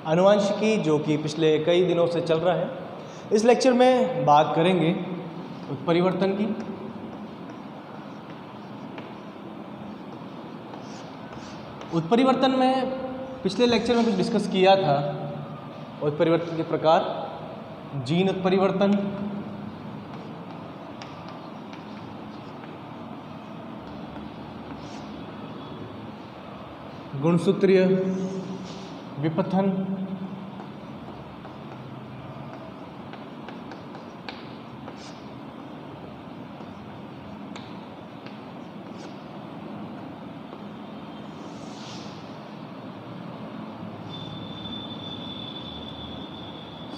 आनुवंशिकी, जो कि पिछले कई दिनों से चल रहा है। इस लेक्चर में बात करेंगे उत्परिवर्तन की। उत्परिवर्तन में पिछले लेक्चर में कुछ डिस्कस किया था। उत्परिवर्तन के प्रकार, जीन उत्परिवर्तन, गुणसूत्रीय विपथन,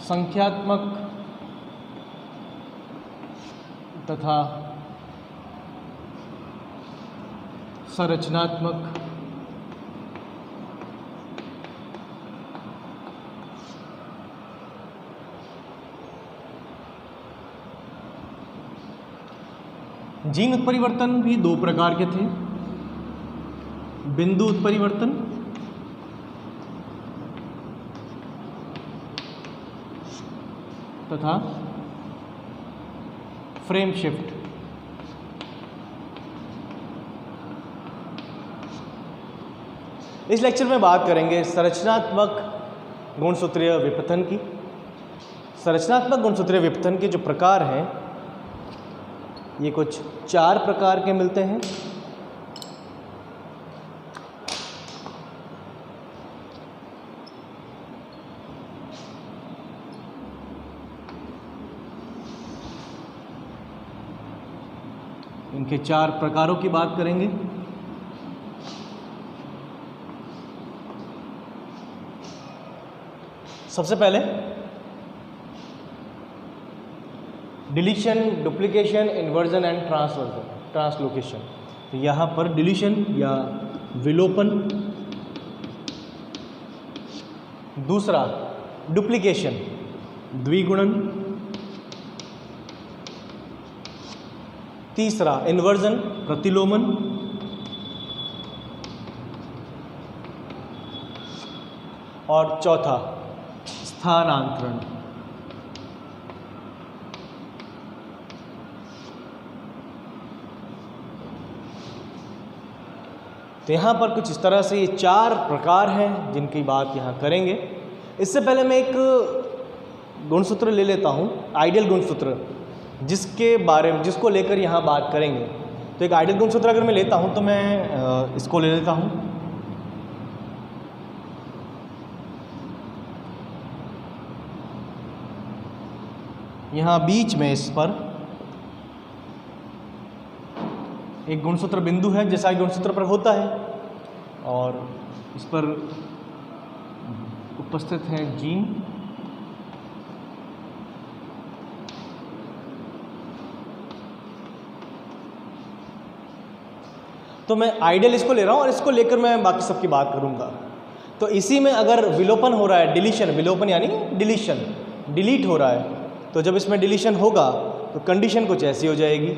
संख्यात्मक तथा संरचनात्मक जीन उत्परिवर्तन भी दो प्रकार के थे, बिंदु उत्परिवर्तन तथा फ्रेम शिफ्ट। इस लेक्चर में बात करेंगे संरचनात्मक गुणसूत्रीय विपथन की। संरचनात्मक गुणसूत्रीय विपथन के जो प्रकार हैं, ये कुछ 4 प्रकार के मिलते हैं। इनके 4 प्रकारों की बात करेंगे। सबसे पहले deletion, duplication, inversion and translocation. तो यहाँ पर डिलीशन या विलोपन, दूसरा डुप्लीकेशन द्विगुणन, तीसरा इन्वर्जन प्रतिलोमन, और चौथा स्थानांतरण। तो यहाँ पर कुछ इस तरह से ये 4 प्रकार हैं जिनकी बात यहाँ करेंगे। इससे पहले मैं एक गुणसूत्र ले लेता हूँ, आइडियल गुणसूत्र, जिसको लेकर यहाँ बात करेंगे। तो एक आइडियल गुणसूत्र अगर मैं लेता हूँ तो मैं इसको ले लेता हूँ। यहाँ बीच में इस पर एक गुणसूत्र बिंदु है, जैसा कि गुणसूत्र पर होता है, और इस पर उपस्थित है जीन। तो मैं आइडियल इसको ले रहा हूँ और इसको लेकर मैं बाकी सबकी बात करूँगा। तो इसी में अगर विलोपन हो रहा है, डिलीशन, विलोपन यानी डिलीशन, डिलीट हो रहा है, तो जब इसमें डिलीशन होगा तो कंडीशन कुछ ऐसी हो जाएगी।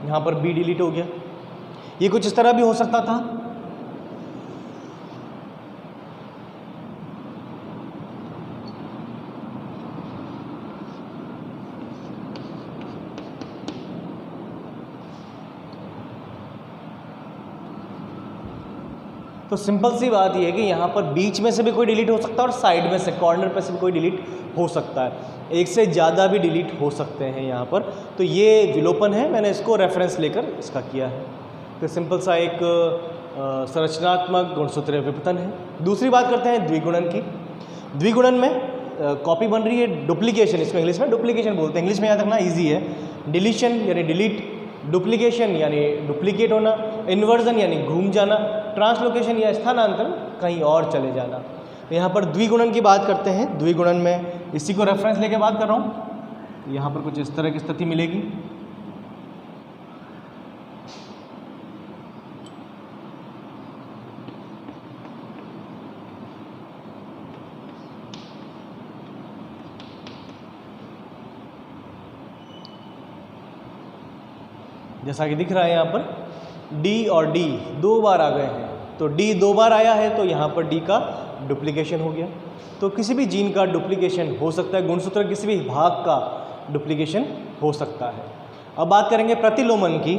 यहाँ पर बी डिलीट हो गया। ये कुछ इस तरह भी हो सकता था। तो सिंपल सी बात यह है कि यहाँ पर बीच में से भी कोई डिलीट हो सकता है और साइड में से, कॉर्नर पे से भी कोई डिलीट हो सकता है। एक से ज़्यादा भी डिलीट हो सकते हैं यहाँ पर। तो ये विलोपन है, मैंने इसको रेफरेंस लेकर इसका किया है। तो सिंपल सा एक संरचनात्मक गुणसूत्रीय विपथन है। दूसरी बात करते हैं द्विगुणन की। द्विगुणन में कॉपी बन रही है डुप्लीकेशन, इसको इंग्लिश में डुप्लीकेशन बोलते हैं। इंग्लिश में याद रखना ईजी है। डिलीशन यानी डिलीट, डुप्लीकेशन यानी डुप्लीकेट होना, इन्वर्जन यानी घूम जाना, ट्रांसलोकेशन या स्थानांतरण कहीं और चले जाना। तो यहाँ पर द्विगुणन की बात करते हैं। द्विगुणन में इसी को रेफरेंस लेके बात कर रहा हूँ। यहाँ पर कुछ इस तरह की स्थिति मिलेगी। जैसा कि दिख रहा है यहाँ पर डी और डी 2 बार आ गए हैं, तो डी 2 बार आया है तो यहाँ पर डी का डुप्लीकेशन हो गया। तो किसी भी जीन का डुप्लीकेशन हो सकता है, गुणसूत्र किसी भी भाग का डुप्लीकेशन हो सकता है। अब बात करेंगे प्रतिलोमन की।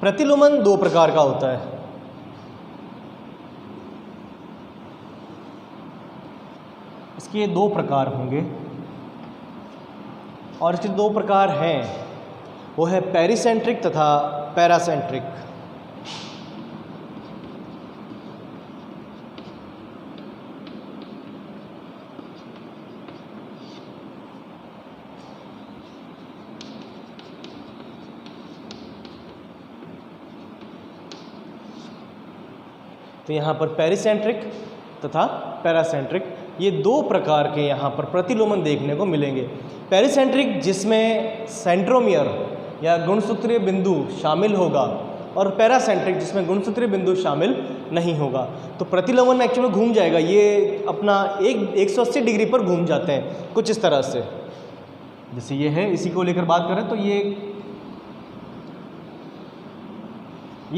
प्रतिलोमन 2 प्रकार का होता है। इसके 2 प्रकार होंगे और इसके 2 प्रकार हैं, वो है पेरिसेंट्रिक तथा पैरासेंट्रिक। तो यहाँ पर पेरिसेंट्रिक तथा पैरासेंट्रिक, ये 2 प्रकार के यहाँ पर प्रतिलोमन देखने को मिलेंगे। पेरिसेंट्रिक जिसमें सेंट्रोमियर या गुणसूत्रीय बिंदु शामिल होगा, और पैरासेंट्रिक जिसमें गुणसूत्रीय बिंदु शामिल नहीं होगा। तो प्रतिलोमन एक्चुअली घूम जाएगा, ये अपना 180 डिग्री पर घूम जाते हैं कुछ इस तरह से। जैसे ये है, इसी को लेकर बात करें तो ये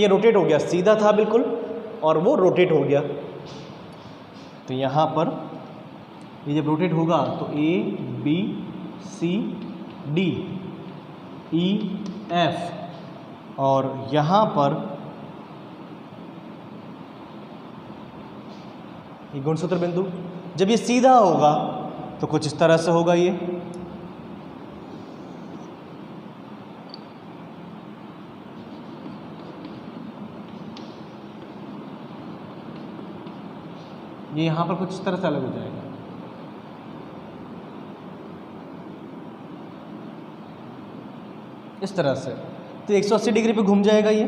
रोटेट हो गया, सीधा था बिल्कुल और वो रोटेट हो गया। तो यहाँ पर ये जब रोटेट होगा तो A B C D E F और यहाँ पर ये गुणसूत्र बिंदु, जब ये सीधा होगा तो कुछ इस तरह से होगा। ये यहाँ पर कुछ इस तरह से अलग हो जाएगा। इस तरह से तो 180 डिग्री पे घूम जाएगा ये,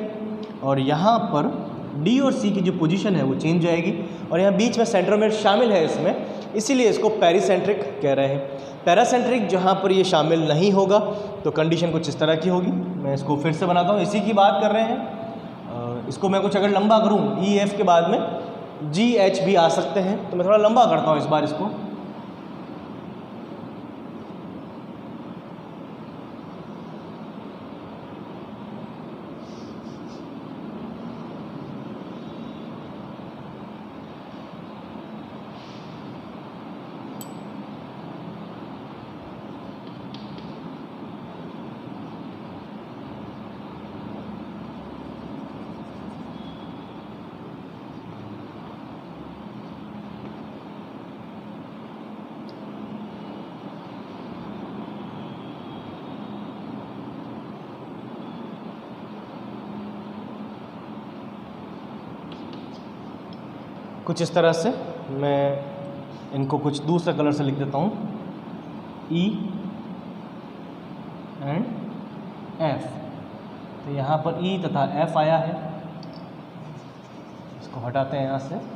और यहाँ पर डी और सी की जो पोजीशन है वो चेंज जाएगी, और यहाँ बीच में सेंट्रोमियर शामिल है इसमें, इसीलिए इसको पेरिसेंट्रिक कह रहे हैं। पैरासेंट्रिक जहाँ पर ये शामिल नहीं होगा तो कंडीशन कुछ इस तरह की होगी। मैं इसको फिर से बनाता हूँ, इसी की बात कर रहे हैं। इसको मैं कुछ अगर लंबा करूँ, ई एफ के बाद में जी एच भी आ सकते हैं, तो मैं थोड़ा लंबा करता हूँ इस बार इसको। कुछ इस तरह से मैं इनको कुछ दूसरे कलर से लिख देता हूँ, ई एंड एफ। तो यहाँ पर ई तथा एफ आया है, इसको हटाते हैं यहाँ से।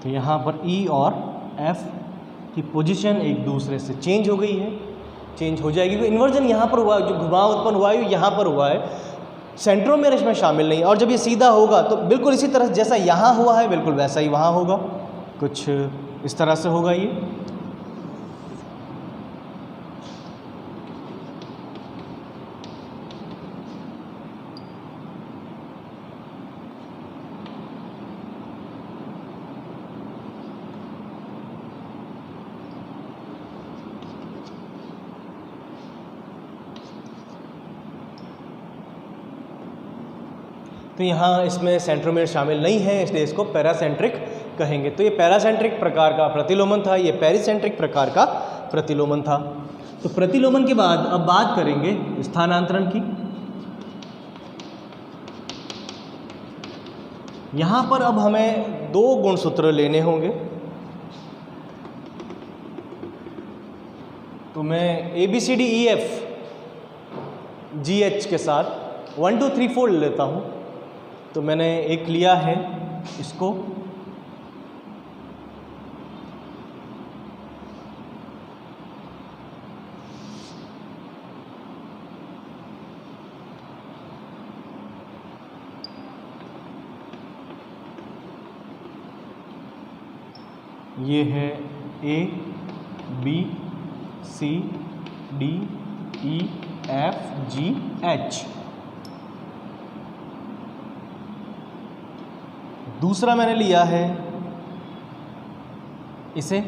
तो यहाँ पर ई और एफ की पोजीशन एक दूसरे से चेंज हो गई है, चेंज हो जाएगी। क्योंकि इन्वर्जन यहाँ पर हुआ, जो घुमाव उत्पन्न हुआ है यहाँ पर हुआ है, सेंट्रोमियर इसमें शामिल नहीं। और जब ये सीधा होगा तो बिल्कुल इसी तरह जैसा यहाँ हुआ है बिल्कुल वैसा ही वहाँ होगा, कुछ इस तरह से होगा ये। तो यहाँ इसमें सेंट्रोमियर शामिल नहीं है, इसलिए इसको पैरासेंट्रिक कहेंगे। तो ये पैरासेंट्रिक प्रकार का प्रतिलोमन था, ये पेरिसेंट्रिक प्रकार का प्रतिलोमन था। तो प्रतिलोमन के बाद अब बात करेंगे स्थानांतरण की। यहाँ पर अब हमें 2 गुणसूत्र लेने होंगे। तो मैं ABCDEF GH के साथ 1 2 3 4 लेता हूँ। तो मैंने एक लिया है इसको, ये है A B C D E F G H। दूसरा मैंने लिया है इसे,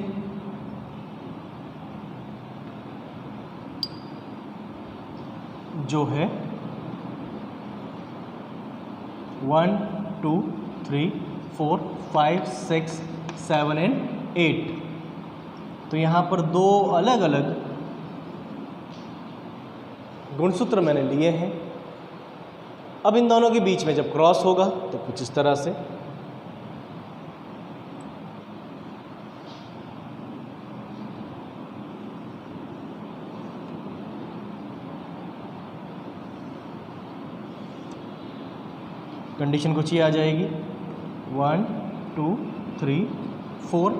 जो है 1 2 3 4 5 6 7 एंड 8। तो यहाँ पर दो अलग अलग गुणसूत्र मैंने लिए हैं। अब इन दोनों के बीच में जब क्रॉस होगा तो कुछ इस तरह से कंडीशन कुछ ही आ जाएगी। 1 2 3 4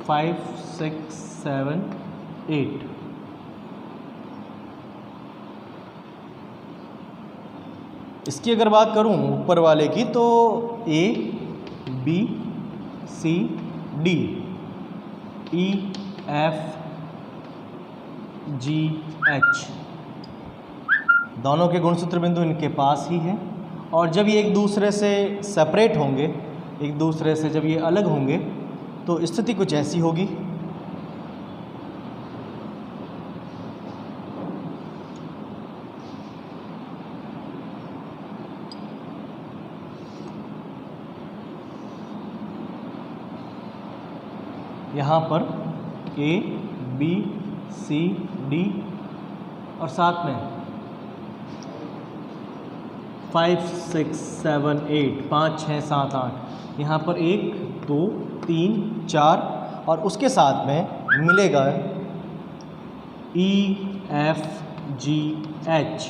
5 6 7 8। इसकी अगर बात करूं ऊपर वाले की तो A B C D E F G H दोनों के गुणसूत्र बिंदु इनके पास ही हैं। और जब ये एक दूसरे से सेपरेट होंगे, एक दूसरे से जब ये अलग होंगे तो स्थिति कुछ ऐसी होगी। यहाँ पर A B C D और साथ में 5 6 7 8 5 6 7 8 यहाँ पर 1 2 3 4 और उसके साथ में मिलेगा E F G H।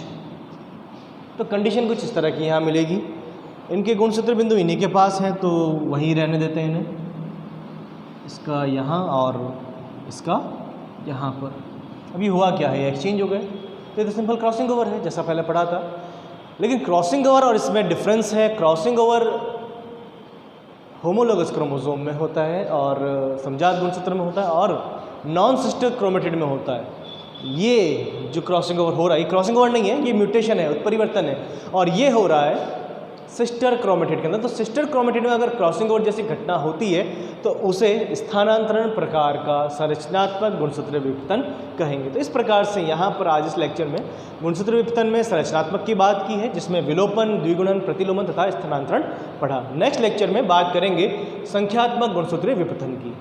तो कंडीशन कुछ इस तरह की यहाँ मिलेगी। इनके गुणसूत्र बिंदु इन्हीं के पास हैं तो वहीं रहने देते हैं इन्हें, इसका यहाँ और इसका यहाँ पर। अभी हुआ क्या है, एक्सचेंज हो गए। तो ये तो सिंपल क्रॉसिंग ओवर है जैसा पहले पढ़ा था। लेकिन क्रॉसिंग ओवर और इसमें डिफरेंस है। क्रॉसिंग ओवर होमोलोगस क्रोमोसोम में होता है और समजात गुणसूत्र में होता है और नॉन सिस्टर क्रोमेटिड में होता है। ये जो क्रॉसिंग ओवर हो रहा है, ये क्रॉसिंग ओवर नहीं है, ये म्यूटेशन है, उत्परिवर्तन है। और ये हो रहा है सिस्टर क्रोमेटिड के अंदर। तो सिस्टर क्रोमेटिड में अगर क्रॉसिंग ओवर जैसी घटना होती है तो उसे स्थानांतरण प्रकार का संरचनात्मक गुणसूत्र विपतन कहेंगे। तो इस प्रकार से यहाँ पर आज इस लेक्चर में गुणसूत्र विपतन में संरचनात्मक की बात की है, जिसमें विलोपन, द्विगुणन, प्रतिलोमन तथा स्थानांतरण पढ़ा। नेक्स्ट लेक्चर में बात करेंगे संख्यात्मक गुणसूत्र विपतन की।